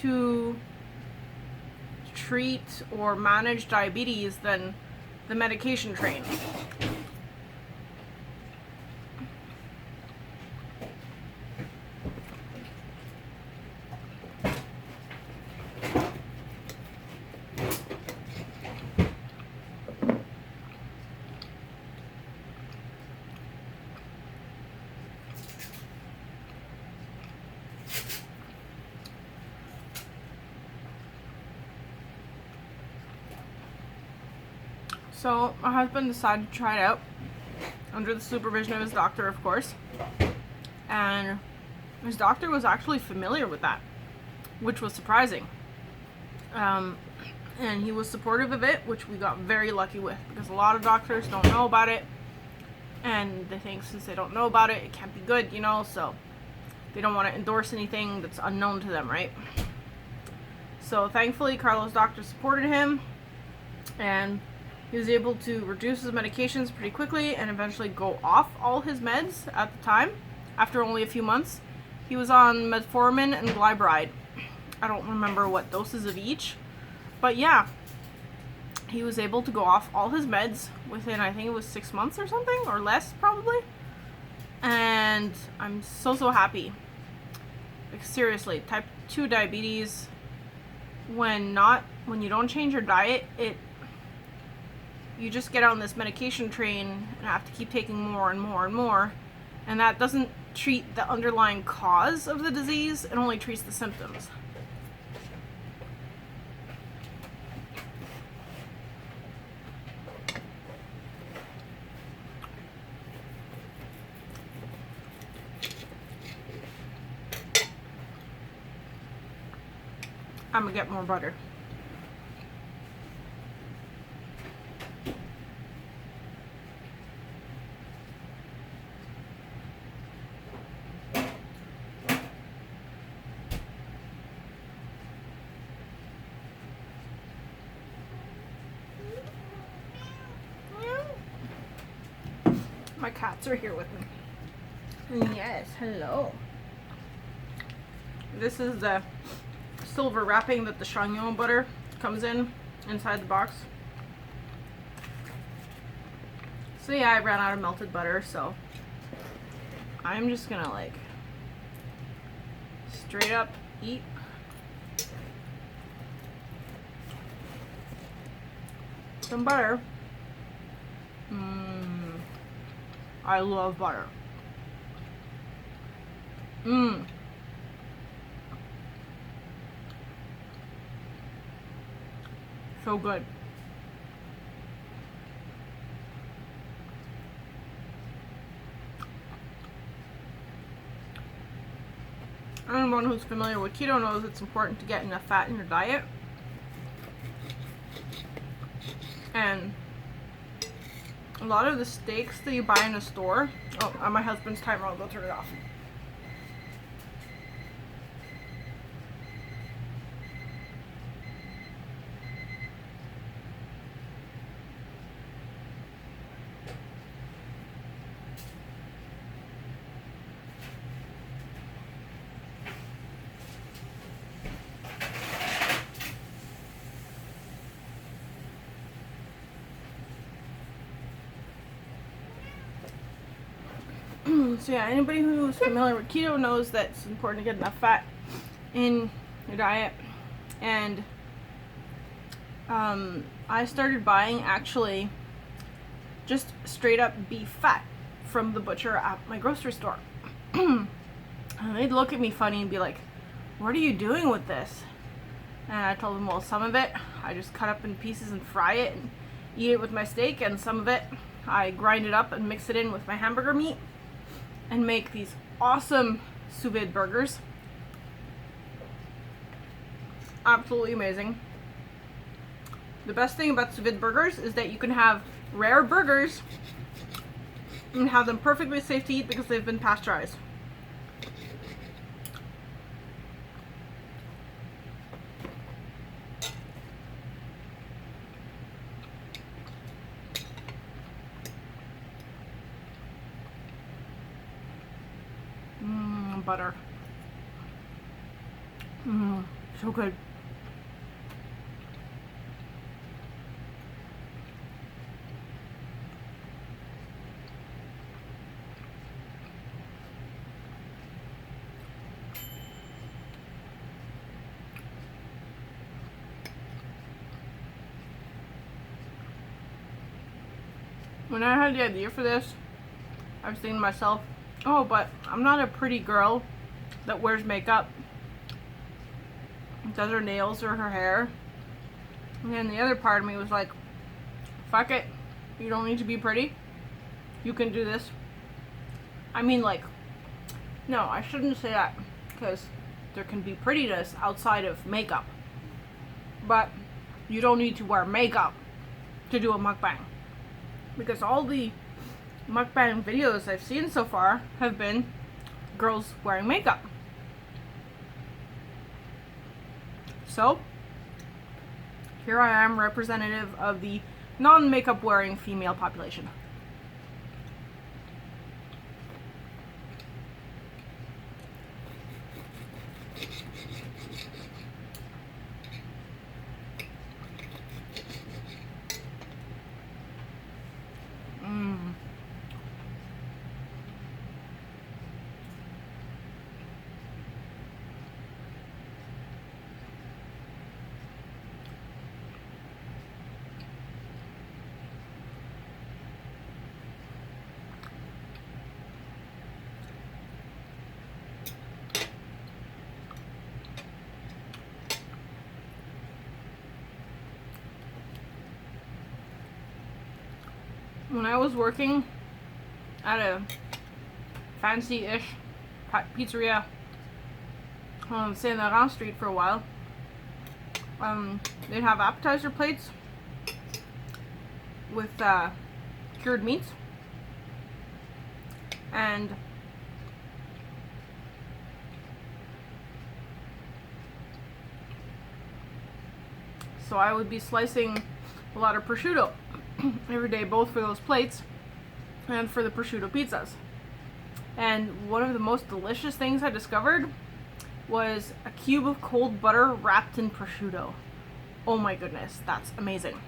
to treat or manage diabetes than the medication train. So my husband decided to try it out under the supervision of his doctor, of course. And his doctor was actually familiar with that, which was surprising. And he was supportive of it, which we got very lucky with, because a lot of doctors don't know about it. And they think since they don't know about it, it can't be good, you know, so they don't want to endorse anything that's unknown to them, right? So thankfully, Carlos' doctor supported him, and he was able to reduce his medications pretty quickly and eventually go off all his meds at the time. After only a few months, he was on metformin and glyburide. I don't remember what doses of each, but yeah, he was able to go off all his meds within, I think it was 6 months or something, or less probably. And I'm so happy. Like seriously, type 2 diabetes, when you don't change your diet, you just get on this medication train and have to keep taking more and more and more, and that doesn't treat the underlying cause of the disease, it only treats the symptoms. I'm gonna get more butter. My cats are here with me. Yes, hello. This is the silver wrapping that the chagnon butter comes in inside the box. So yeah, I ran out of melted butter, so I'm just gonna like straight up eat some butter. I love butter. So good. Anyone who's familiar with keto knows it's important to get enough fat in your diet. And a lot of the steaks that you buy in a store, on my husband's timer, I'll go turn it off. So yeah, anybody who's familiar with keto knows that it's important to get enough fat in your diet. And I started buying actually just straight up beef fat from the butcher at my grocery store. And they'd look at me funny and be like, "What are you doing with this?" And I told them, well, some of it I just cut up in pieces and fry it and eat it with my steak, and some of it I grind it up and mix it in with my hamburger meat and make these awesome sous vide burgers. Absolutely amazing. The best thing about sous vide burgers is that you can have rare burgers and have them perfectly safe to eat because they've been pasteurized. Butter. So good. When I had the idea for this, I was thinking to myself, oh, but I'm not a pretty girl that wears makeup, does her nails or her hair. And then the other part of me was like, fuck it, you don't need to be pretty. You can do this. I mean, like, no, I shouldn't say that, because there can be prettiness outside of makeup. But you don't need to wear makeup to do a mukbang. Because all the mukbang videos I've seen so far have been girls wearing makeup. So, here I am, representative of the non-makeup wearing female population. When I was working at a fancy-ish pizzeria on Saint Laurent Street for a while, they'd have appetizer plates with cured meats, and so I would be slicing a lot of prosciutto every day, both for those plates and for the prosciutto pizzas. And one of the most delicious things I discovered was a cube of cold butter wrapped in prosciutto. Oh my goodness, that's amazing.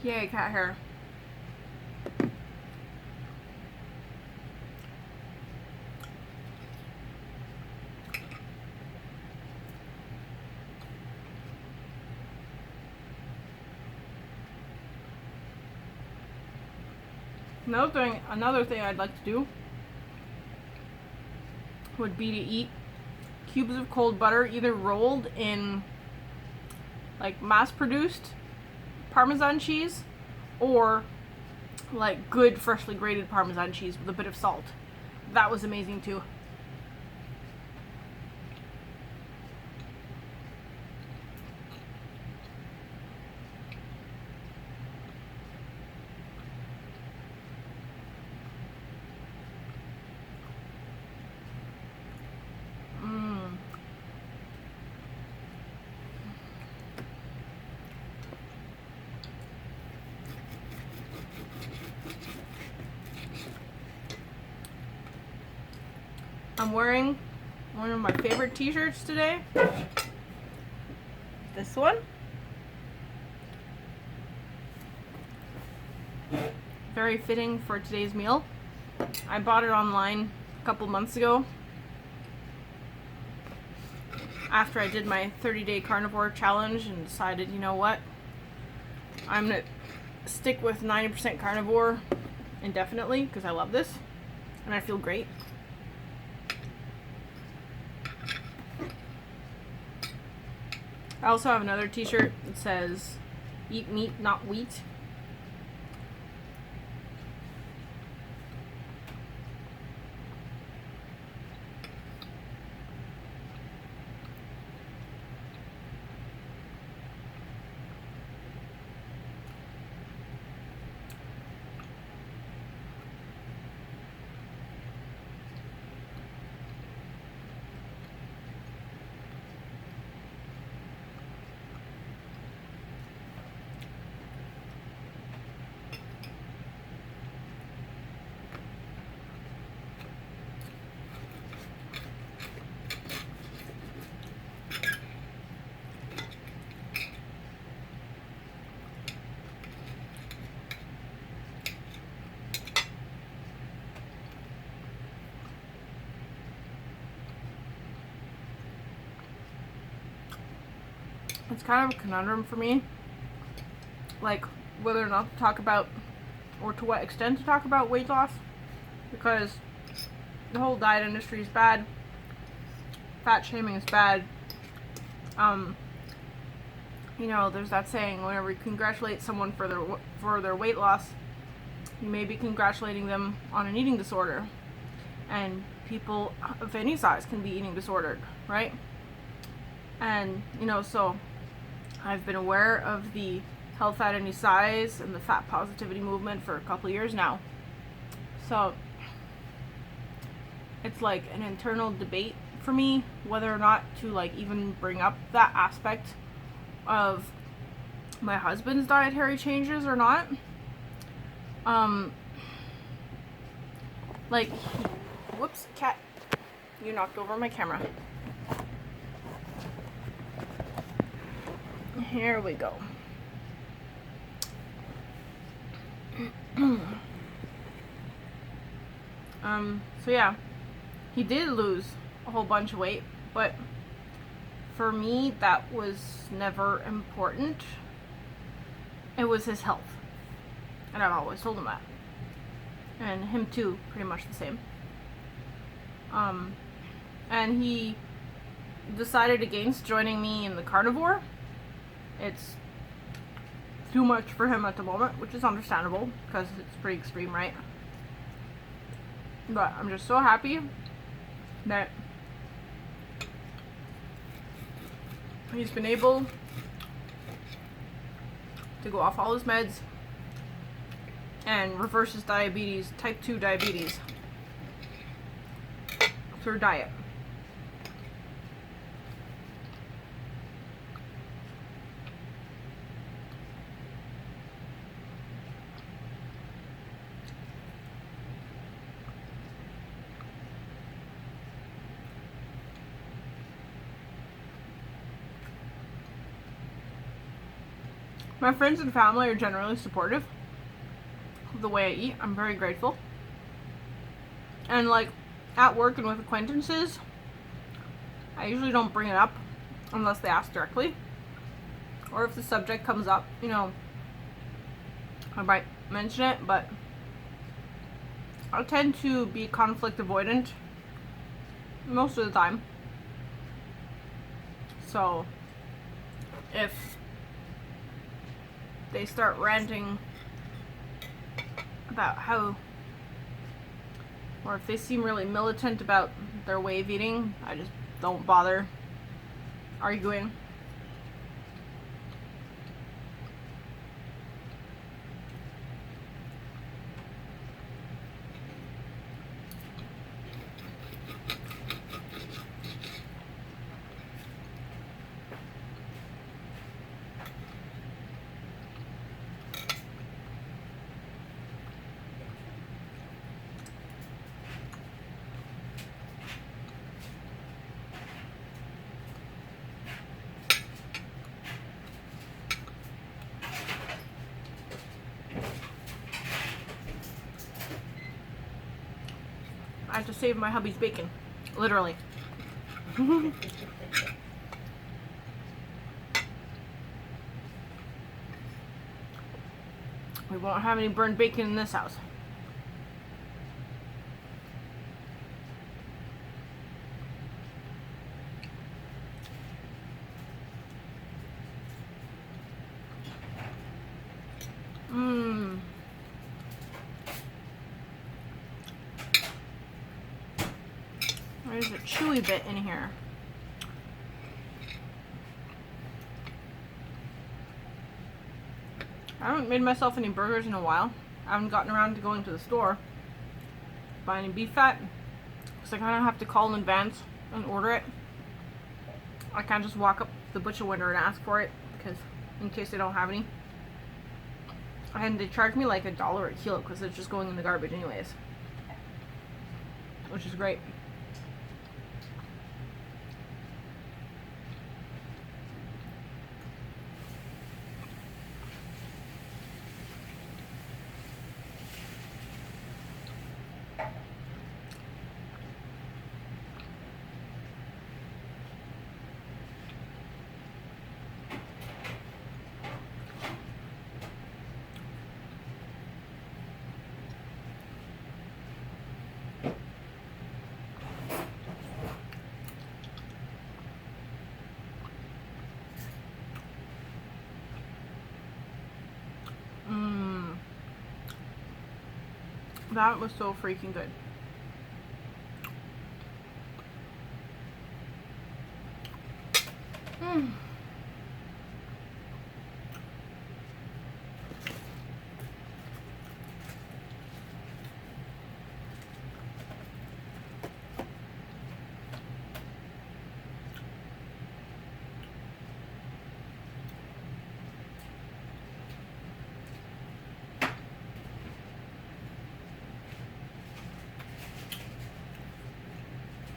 Yay, cat hair. Another thing I'd like to do would be to eat cubes of cold butter, either rolled in like mass-produced Parmesan cheese, or like good freshly grated Parmesan cheese with a bit of salt. That was amazing too. I'm wearing one of my favorite t-shirts today. This one. Very fitting for today's meal. I bought it online a couple months ago after I did my 30-day carnivore challenge and decided, you know what, I'm gonna stick with 90% carnivore indefinitely because I love this and I feel great. I also have another t-shirt that says eat meat, not wheat. it's kind of a conundrum for me, like whether or not to talk about, or to what extent to talk about weight loss, because the whole diet industry is bad, fat shaming is bad. You know, there's that saying, whenever you congratulate someone for their weight loss, you may be congratulating them on an eating disorder. And people of any size can be eating disordered, right? And, you know, so I've been aware of the health at any size and the fat positivity movement for a couple of years now. So it's like an internal debate for me whether or not to like even bring up that aspect of my husband's dietary changes or not. Like, whoops, cat, you knocked over my camera. Here we go. So yeah, he did lose a whole bunch of weight, but for me, that was never important. It was his health. And I've always told him that. And him too, pretty much the same. And he decided against joining me in the Carnivore. It's too much for him at the moment, which is understandable, because it's pretty extreme, right? But I'm just so happy that he's been able to go off all his meds and reverse his diabetes, type 2 diabetes, through diet. My friends and family are generally supportive of the way I eat. I'm very grateful. And like at work and with acquaintances, I usually don't bring it up unless they ask directly. Or if the subject comes up, you know, I might mention it, but I tend to be conflict avoidant most of the time. So if they start ranting about how, or if they seem really militant about their way of eating, I just don't bother arguing. I have to save my hubby's bacon, literally. We won't have any burned bacon in this house. There's a chewy bit in here. I haven't made myself any burgers in a while. I haven't gotten around to going to the store, buy any beef fat, because I kind of have to call in advance and order it. I can't just walk up to the butcher window and ask for it, because in case they don't have any. And they charge me like $1 a kilo because it's just going in the garbage anyways, which is great. That was so freaking good.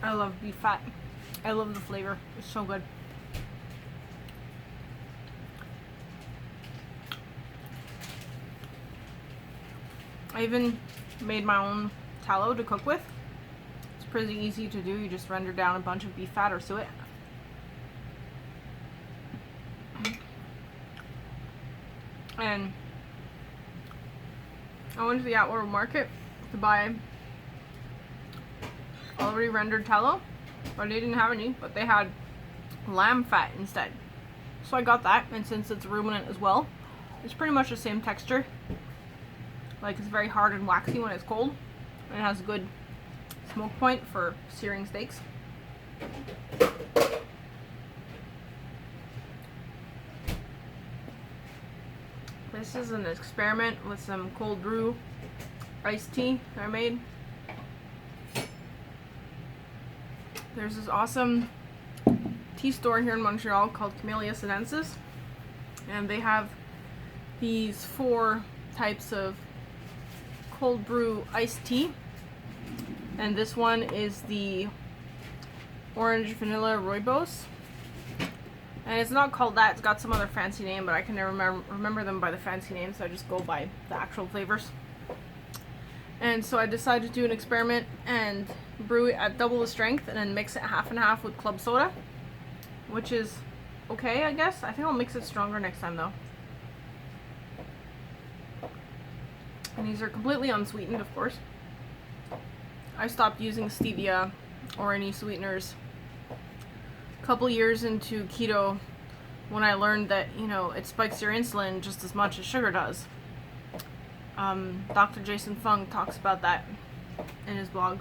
I love beef fat. I love the flavor. It's so good. I even made my own tallow to cook with. It's pretty easy to do. You just render down a bunch of beef fat or suet. And I went to the Atwater Market to buy already rendered tallow, but they didn't have any, but they had lamb fat instead. So I got that, and since it's ruminant as well, it's pretty much the same texture. Like, it's very hard and waxy when it's cold, and it has a good smoke point for searing steaks. This is an experiment with some cold brew iced tea that I made. There's this awesome tea store here in Montreal called Camellia Sinensis, and they have these 4 types of cold brew iced tea, and this one is the orange vanilla rooibos, and it's not called that, it's got some other fancy name, but I can never remember them by the fancy name, so I just go by the actual flavors. And so I decided to do an experiment and brew it at double the strength and then mix it half and half with club soda, which is okay, I guess. I think I'll mix it stronger next time though. And these are completely unsweetened, of course. I stopped using stevia or any sweeteners a couple years into keto when I learned that, you know, it spikes your insulin just as much as sugar does. Dr. Jason Fung talks about that in his blog.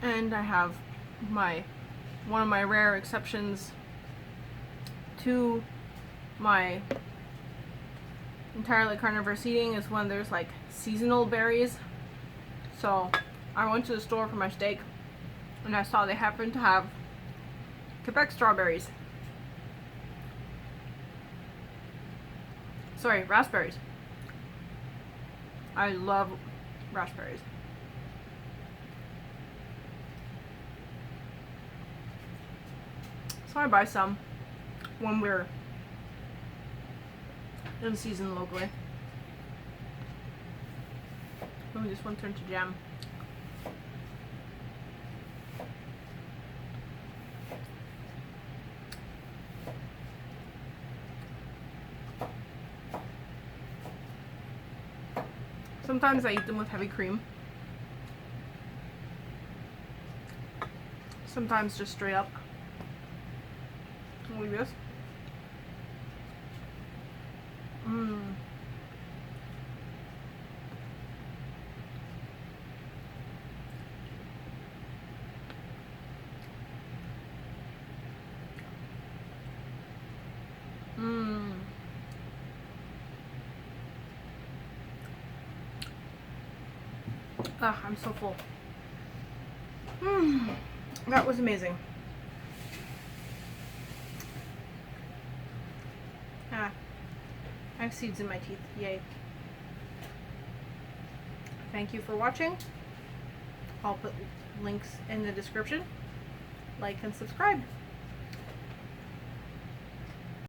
And I have one of my rare exceptions to my entirely carnivorous eating is when there's like seasonal berries. So I went to the store for my steak and I saw they happened to have Quebec strawberries. Sorry, raspberries. I love raspberries. So I buy some when we're in season locally. Let me just one turn to jam. Sometimes I eat them with heavy cream. Sometimes just straight up. Like this. Ah, I'm so full. That was amazing. Ah, I have seeds in my teeth. Yay. Thank you for watching. I'll put links in the description. Like and subscribe.